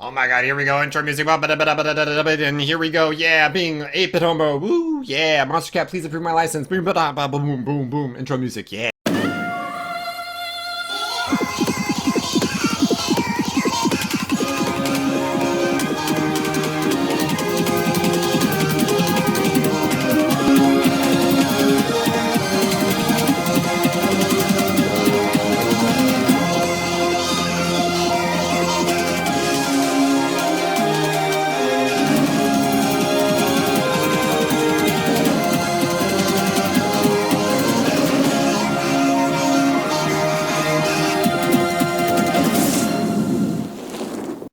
Oh my god, here we go, intro music, and here we go, yeah, being 8-bit homo, woo, yeah, Monster Cat, please approve my license, boom, boom, boom, boom, intro music, yeah.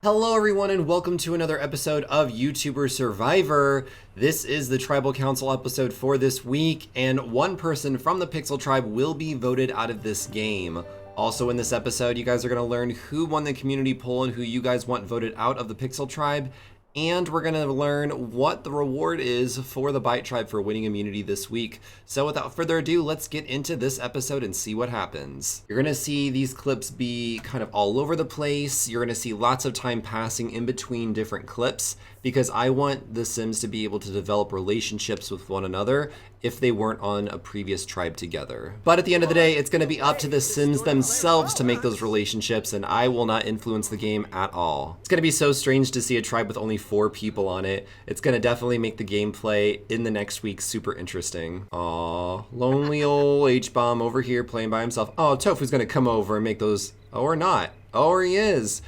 Hello everyone and welcome to another episode of YouTuber Survivor. This is the Tribal Council episode for this week, and one person from the Pixel Tribe will be voted out of this game. Also in this episode, you guys are going to learn who won the community poll and who you guys want voted out of the Pixel Tribe. And we're going to learn what the reward is for the Byte Tribe for winning immunity this week. So without further ado, let's get into this episode and see what happens. You're going to see these clips be kind of all over the place. You're going to see lots of time passing in between different clips because I want the Sims to be able to develop relationships with one another if they weren't on a previous tribe together. But at the end of the day, it's going to be up to the Sims themselves to make those relationships, and I will not influence the game at all. It's going to be so strange to see a tribe with only 4 people on it. It's going to definitely make the gameplay in the next week super interesting. Aww, lonely old Hbomb over here playing by himself. Oh, Tofuu's going to come over and make those, oh, or not. Oh, or he is.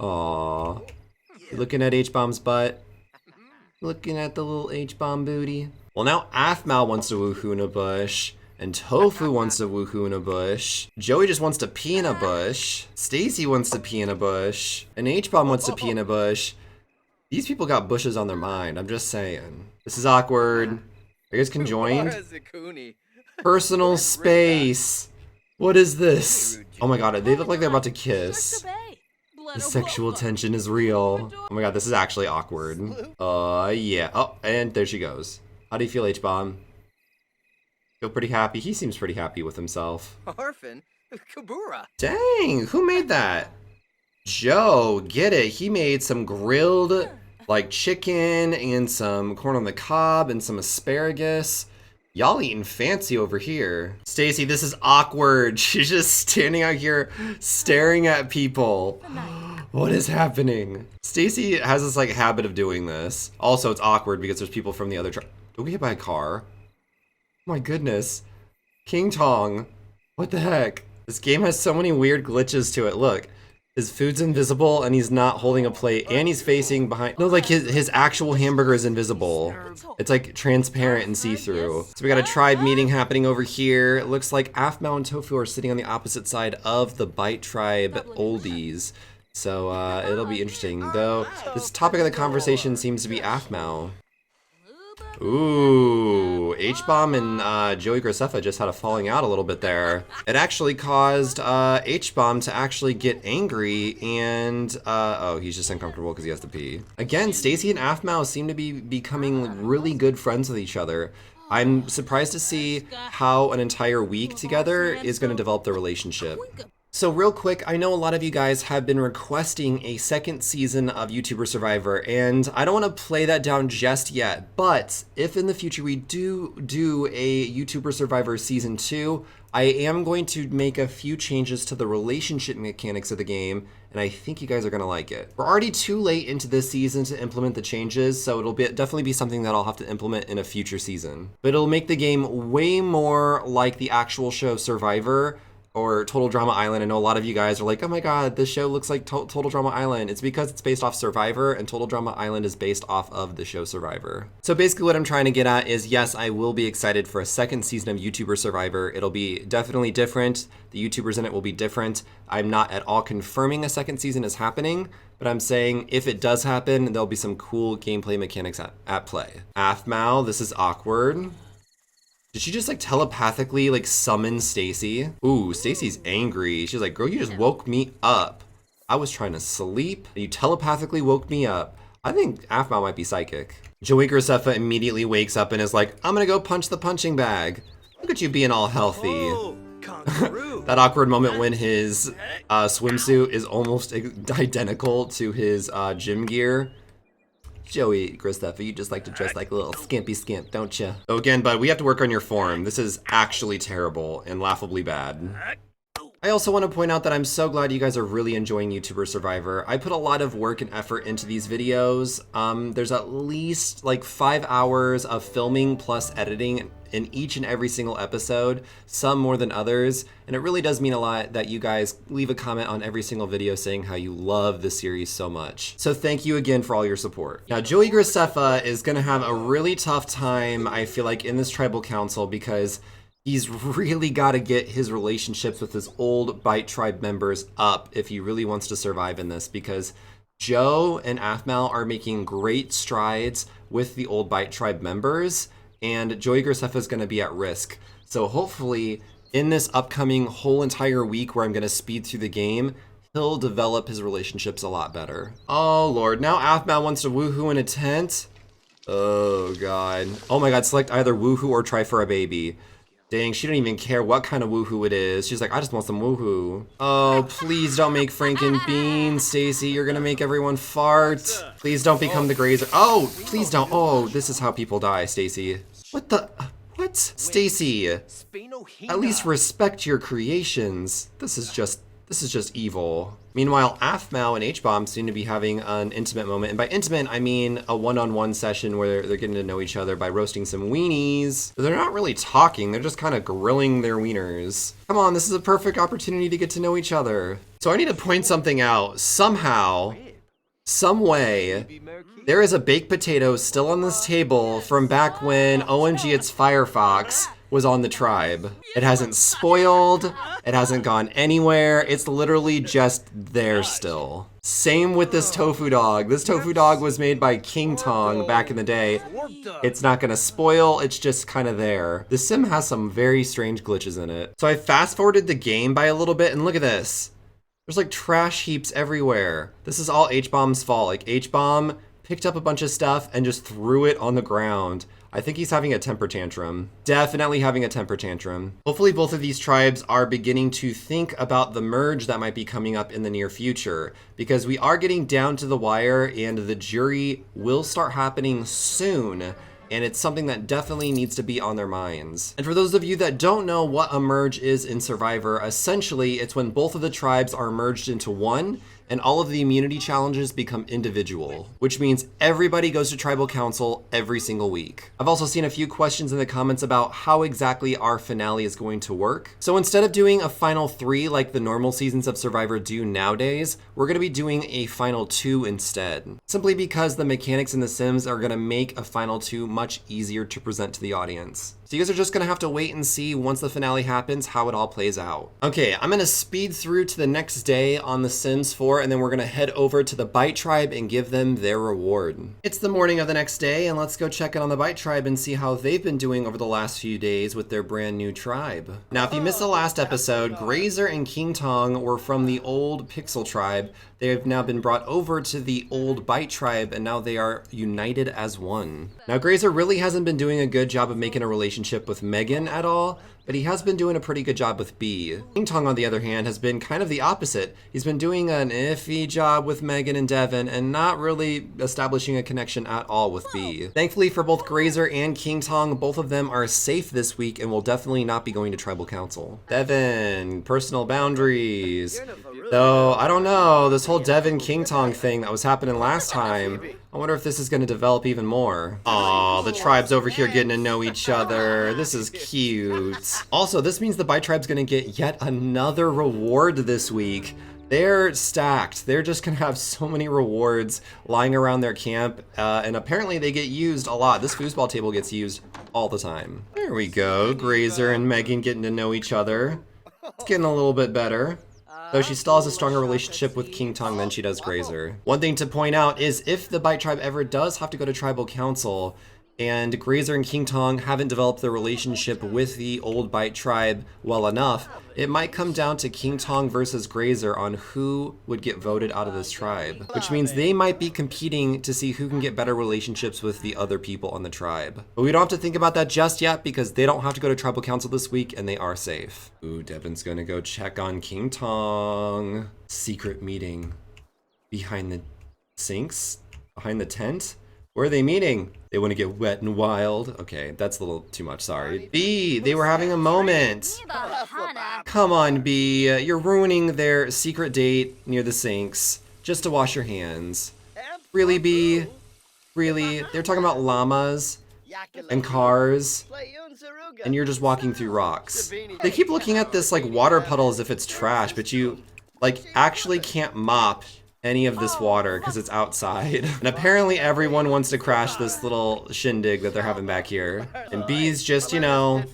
Aww. Looking at Hbomb's butt. Looking at the little Hbomb booty. Well, now Aphmau wants to woohoo in a bush, and Tofuu wants to woohoo in a bush. Joey just wants to pee in a bush. Stacy wants to pee in a bush, and Hbomb wants to pee in a bush. These people got bushes on their mind, I'm just saying. This is awkward. You guys conjoined? Personal space. What is this? Oh my god, they look like they're about to kiss. The sexual tension is real. Oh my god, this is actually awkward. Yeah. Oh, and there she goes. How do you feel, Hbomb? Feel pretty happy? He seems pretty happy with himself. Orphan? Kabura. Dang, who made that? Joe, get it. He made some grilled, like, chicken and some corn on the cob and some asparagus. Y'all eating fancy over here. Stacy, this is awkward. She's just standing out here staring at people. What is happening? Stacy has this like habit of doing this. Also, it's awkward because there's people from the other tribe. Did we get by a car? Oh my goodness. Kiingtong. What the heck? This game has so many weird glitches to it. Look. His food's invisible and he's not holding a plate and he's facing behind. No, like his actual hamburger is invisible. It's like transparent and see-through. So we got a tribe meeting happening over here. It looks like Aphmau and Tofuu are sitting on the opposite side of the Byte Tribe oldies. So it'll be interesting. Though this topic of the conversation seems to be Aphmau. Ooh, Hbomb and Joey Graceffa just had a falling out a little bit there. It actually caused Hbomb to actually get angry and, oh, he's just uncomfortable because he has to pee. Again, Stacy and Aphmau seem to be becoming really good friends with each other. I'm surprised to see how an entire week together is going to develop their relationship. So real quick, I know a lot of you guys have been requesting a second season of YouTuber Survivor, and I don't want to play that down just yet, but if in the future we do a YouTuber Survivor Season 2, I am going to make a few changes to the relationship mechanics of the game, and I think you guys are going to like it. We're already too late into this season to implement the changes, so it'll definitely be something that I'll have to implement in a future season. But it'll make the game way more like the actual show Survivor, or Total Drama Island. I know a lot of you guys are like, oh my god, this show looks like Total Drama Island. It's because it's based off Survivor, and Total Drama Island is based off of the show Survivor. So basically what I'm trying to get at is, yes, I will be excited for a second season of YouTuber Survivor. It'll be definitely different. The YouTubers in it will be different. I'm not at all confirming a second season is happening, but I'm saying if it does happen, there'll be some cool gameplay mechanics at play. Aphmau, this is awkward. Did she just like telepathically like summon Stacy? Ooh, Stacy's angry. She's like, girl, you just woke me up. I was trying to sleep and you telepathically woke me up. I think Aphmau might be psychic. Joey Graceffa immediately wakes up and is like, I'm gonna go punch the punching bag. Look at you being all healthy. Oh, Kangaroo. That awkward moment when his swimsuit is almost identical to his gym gear. Joey Graceffa, you just like to dress like a little skimpy skimp, don't you? So again, bud, we have to work on your form. This is actually terrible and laughably bad. I also want to point out that I'm so glad you guys are really enjoying YouTuber Survivor. I put a lot of work and effort into these videos. There's at least like 5 hours of filming plus editing in each and every single episode, some more than others, and it really does mean a lot that you guys leave a comment on every single video saying how you love the series so much. So thank you again for all your support. Now, Joey Graceffa is gonna have a really tough time, I feel like, in this tribal council because he's really got to get his relationships with his old BYTE tribe members up if he really wants to survive in this, because Joe and Aphmau are making great strides with the old BYTE tribe members, and Joey Graceffa is going to be at risk. So hopefully, in this upcoming whole entire week where I'm going to speed through the game, he'll develop his relationships a lot better. Oh lord, now Aphmau wants to woohoo in a tent? Oh god. Oh my god, select either woohoo or try for a baby. Dang, she don't even care what kind of woohoo it is. She's like, I just want some woohoo. Oh, please don't make Franken beans, Stacy. You're gonna make everyone fart. Please don't become the grazer. Oh, please don't. Oh, this is how people die, Stacy. What the? What? Stacy, at least respect your creations. This is just evil. Meanwhile, Aphmau and Hbomb seem to be having an intimate moment. And by intimate, I mean a one-on-one session where they're getting to know each other by roasting some weenies. They're not really talking, they're just kind of grilling their wieners. Come on, this is a perfect opportunity to get to know each other. So I need to point something out. Somehow, some way, there is a baked potato still on this table from back when OMG It's Firefox was on the tribe. It hasn't spoiled, it hasn't gone anywhere, it's literally just there still. Same with this tofu dog. This tofu dog was made by Kiingtong back in the day. It's not gonna spoil, it's just kind of there. The sim has some very strange glitches in it. So I fast forwarded the game by a little bit and look at this. There's like trash heaps everywhere. This is all Hbomb's fault. Like Hbomb picked up a bunch of stuff and just threw it on the ground. I think he's having a temper tantrum. Definitely having a temper tantrum. Hopefully both of these tribes are beginning to think about the merge that might be coming up in the near future, because we are getting down to the wire and the jury will start happening soon. And it's something that definitely needs to be on their minds. And for those of you that don't know what a merge is in Survivor, essentially it's when both of the tribes are merged into one and all of the immunity challenges become individual, which means everybody goes to tribal council every single week. I've also seen a few questions in the comments about how exactly our finale is going to work. So instead of doing a final 3 like the normal seasons of Survivor do nowadays, we're gonna be doing a final 2 instead. Simply because the mechanics in The Sims are gonna make a final 2 much easier to present to the audience. So you guys are just gonna have to wait and see once the finale happens how it all plays out. Okay, I'm gonna speed through to the next day on The Sims 4 and then we're gonna head over to the BYTE tribe and give them their reward. It's the morning of the next day and let's go check in on the BYTE tribe and see how they've been doing over the last few days with their brand new tribe. Now, if you missed the last episode, Grazer and Kiingtong were from the old Pixel tribe. They have now been brought over to the old BYTE tribe and now they are united as one. Now, Grazer really hasn't been doing a good job of making a relationship with Megan at all, but he has been doing a pretty good job with Bee. Kiingtong, on the other hand, has been kind of the opposite. He's been doing an iffy job with Megan and Devin and not really establishing a connection at all with Bee. Thankfully for both Grazer and Kiingtong, both of them are safe this week and will definitely not be going to tribal council. Devin, personal boundaries. Though, I don't know, this whole Devin Kiingtong thing that was happening last time, I wonder if this is going to develop even more. Aw, the tribe's over here getting to know each other. This is cute. Also, this means the BYTE tribe's going to get yet another reward this week. They're stacked. They're just going to have so many rewards lying around their camp, and apparently they get used a lot. This foosball table gets used all the time. There we go. Grazer and Megan getting to know each other. It's getting a little bit better. Though she still has a stronger relationship with Kiingtong than she does Grazer. One thing to point out is if the BYTE tribe ever does have to go to tribal council, and Grazer and Kiingtong haven't developed their relationship with the Old Bite tribe well enough, it might come down to Kiingtong versus Grazer on who would get voted out of this tribe, which means they might be competing to see who can get better relationships with the other people on the tribe. But we don't have to think about that just yet because they don't have to go to tribal council this week and they are safe. Ooh, Devin's gonna go check on Kiingtong. Secret meeting behind the sinks, behind the tent. Where are they meeting? They want to get wet and wild. Okay, that's a little too much, sorry. B, they were having a moment. Come on, B, you're ruining their secret date near the sinks just to wash your hands. Really, B? Really? They're talking about llamas and cars, and you're just walking through rocks. They keep looking at this like water puddle as if it's trash, but you like actually can't mop any of this water because it's outside. And apparently everyone wants to crash this little shindig that they're having back here. And B's just, you know,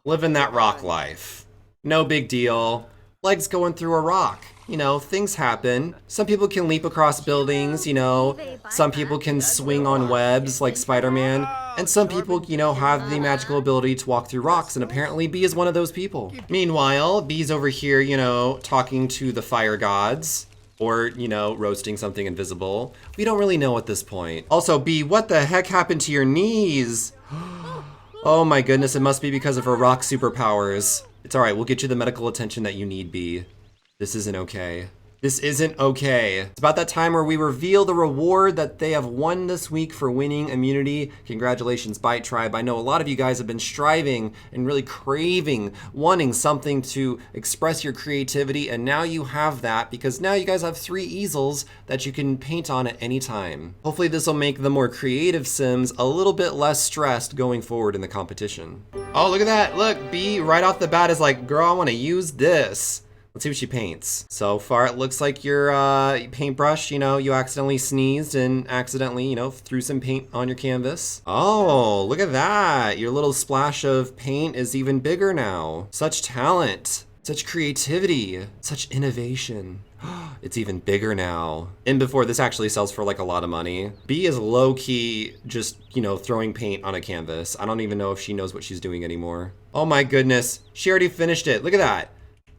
living that rock life. No big deal. Legs going through a rock. You know, things happen. Some people can leap across buildings, you know. Some people can swing on webs like Spider-Man. And some people, you know, have the magical ability to walk through rocks, and apparently B is one of those people. Meanwhile, B's over here, you know, talking to the fire gods. Or, you know, roasting something invisible. We don't really know at this point. Also, B, what the heck happened to your knees? Oh my goodness, it must be because of her rock superpowers. It's alright, we'll get you the medical attention that you need, B. This isn't okay. This isn't okay. It's about that time where we reveal the reward that they have won this week for winning immunity. Congratulations, Bite Tribe. I know a lot of you guys have been striving and really craving, wanting something to express your creativity, and now you have that because now you guys have 3 easels that you can paint on at any time. Hopefully this will make the more creative Sims a little bit less stressed going forward in the competition. Oh, look at that. Look, B right off the bat is like, girl, I want to use this. Let's see what she paints. So far, it looks like your paintbrush, you know, you accidentally sneezed and accidentally, you know, threw some paint on your canvas. Oh, look at that. Your little splash of paint is even bigger now. Such talent, such creativity, such innovation. It's even bigger now. And before, this actually sells for like a lot of money. B is low-key just, you know, throwing paint on a canvas. I don't even know if she knows what she's doing anymore. Oh my goodness, she already finished it. Look at that.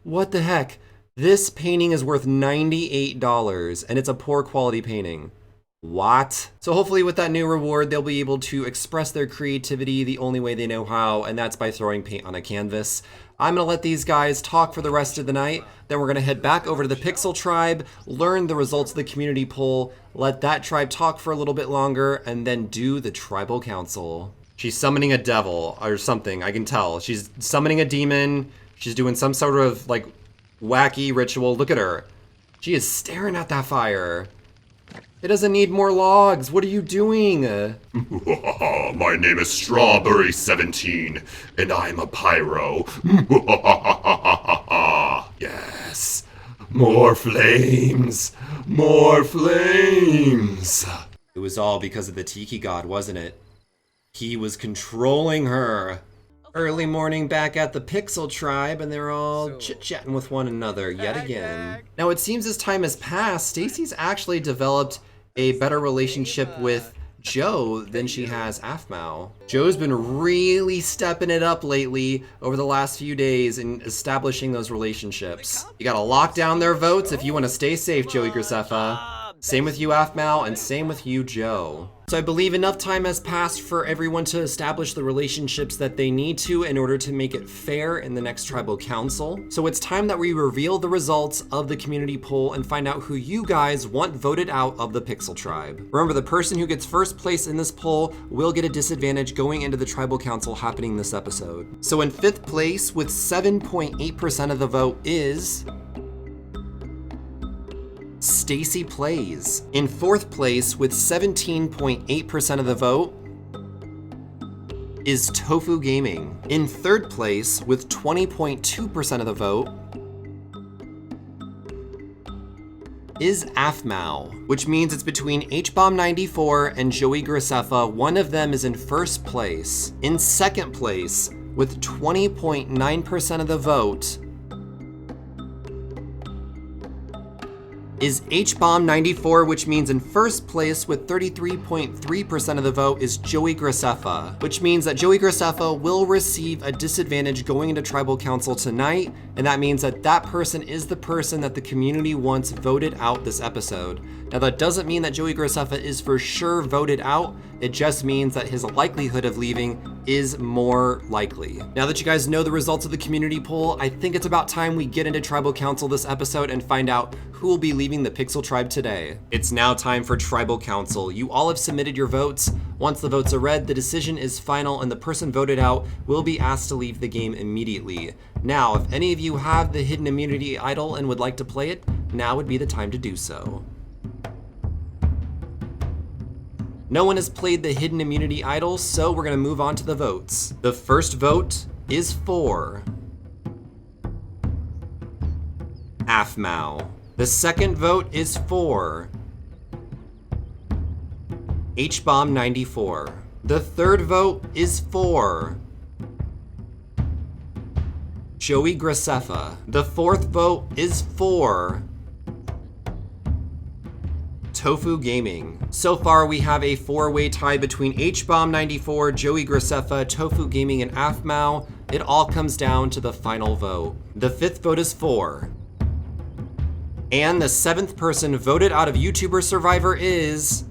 What the heck? This painting is worth $98 and it's a poor quality painting. What? So hopefully with that new reward, they'll be able to express their creativity the only way they know how, and that's by throwing paint on a canvas. I'm gonna let these guys talk for the rest of the night. Then we're gonna head back over to the Pixel tribe, learn the results of the community poll, let that tribe talk for a little bit longer, and then do the tribal council. She's summoning a devil or something, I can tell. She's summoning a demon. She's doing some sort of, like, wacky ritual. Look at her. She is staring at that fire. It doesn't need more logs. What are you doing? My name is Strawberry17, and I'm a pyro. Yes. More flames. More flames. It was all because of the Tiki God, wasn't it? He was controlling her. Early morning back at the Pixel tribe, and they're all chit-chatting with one another yet again. Now it seems as time has passed, Stacy's actually developed a better relationship with Joe than she has Aphmau. Joe's been really stepping it up lately over the last few days in establishing those relationships. You gotta lock down their votes if you want to stay safe, Joey Graceffa. Same with you, Aphmau, and same with you, Joe. So I believe enough time has passed for everyone to establish the relationships that they need to in order to make it fair in the next tribal council. So it's time that we reveal the results of the community poll and find out who you guys want voted out of the Pixel tribe. Remember, the person who gets first place in this poll will get a disadvantage going into the tribal council happening this episode. So in 5th place with 7.8% of the vote is StacyPlays. In 4th place with 17.8% of the vote is Tofuugaming. In 3rd place with 20.2% of the vote is Aphmau, which means it's between Hbomb94 and Joey Graceffa. One of them is in 1st place. In 2nd place with 20.9% of the vote is Hbomb94, which means in first place with 33.3% of the vote is Joey Graceffa, which means that Joey Graceffa will receive a disadvantage going into Tribal Council tonight, and that means that that person is the person that the community wants voted out this episode. Now that doesn't mean that Joey Graceffa is for sure voted out, it just means that his likelihood of leaving is more likely. Now that you guys know the results of the community poll, I think it's about time we get into Tribal Council this episode and find out who will be leaving the Pixel Tribe today. It's now time for Tribal Council. You all have submitted your votes. Once the votes are read, the decision is final and the person voted out will be asked to leave the game immediately. Now, if any of you have the hidden immunity idol and would like to play it, now would be the time to do so. No one has played the hidden immunity idol, so we're gonna move on to the votes. The first vote is for Aphmau. The second vote is for Hbomb94. The third vote is for Joey Graceffa. The fourth vote is for Tofuugaming. So far we have a four-way tie between Hbomb94, Joey Graceffa, Tofuugaming, and Aphmau. It all comes down to the final vote. The fifth vote is for. And the seventh person voted out of YouTuber Survivor is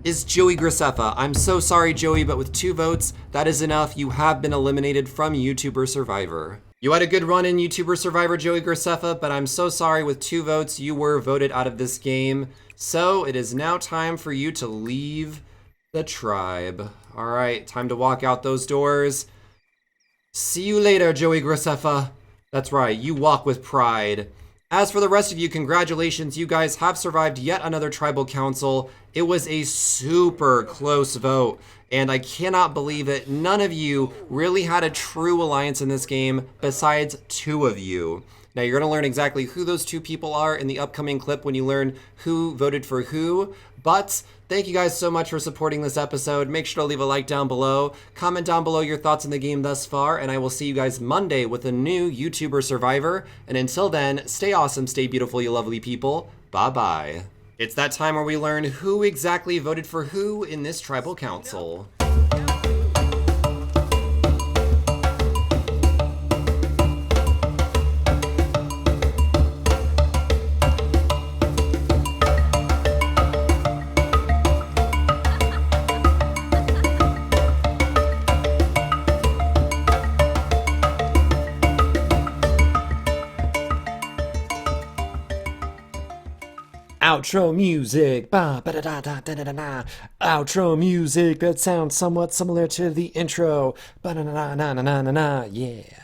Joey Graceffa. I'm so sorry, Joey, but with 2 votes, that is enough. You have been eliminated from YouTuber Survivor. You had a good run in YouTuber Survivor, Joey Graceffa, but I'm so sorry, with 2 votes, you were voted out of this game. So it is now time for you to leave the tribe. All right, time to walk out those doors. See you later, Joey Graceffa. That's right, you walk with pride. As for the rest of you, congratulations, you guys have survived yet another Tribal Council. It was a super close vote, and I cannot believe it. None of you really had a true alliance in this game besides 2 of you. Now you're gonna learn exactly who those 2 people are in the upcoming clip when you learn who voted for who, but thank you guys so much for supporting this episode. Make sure to leave a like down below, comment down below your thoughts on the game thus far, and I will see you guys Monday with a new YouTuber Survivor. And until then, stay awesome, stay beautiful, you lovely people. Bye-bye. It's that time where we learn who exactly voted for who in this Tribal Council. Outro music, ba ba da da da da da da. Outro music that sounds somewhat similar to the intro, ba na na na na na na. Yeah.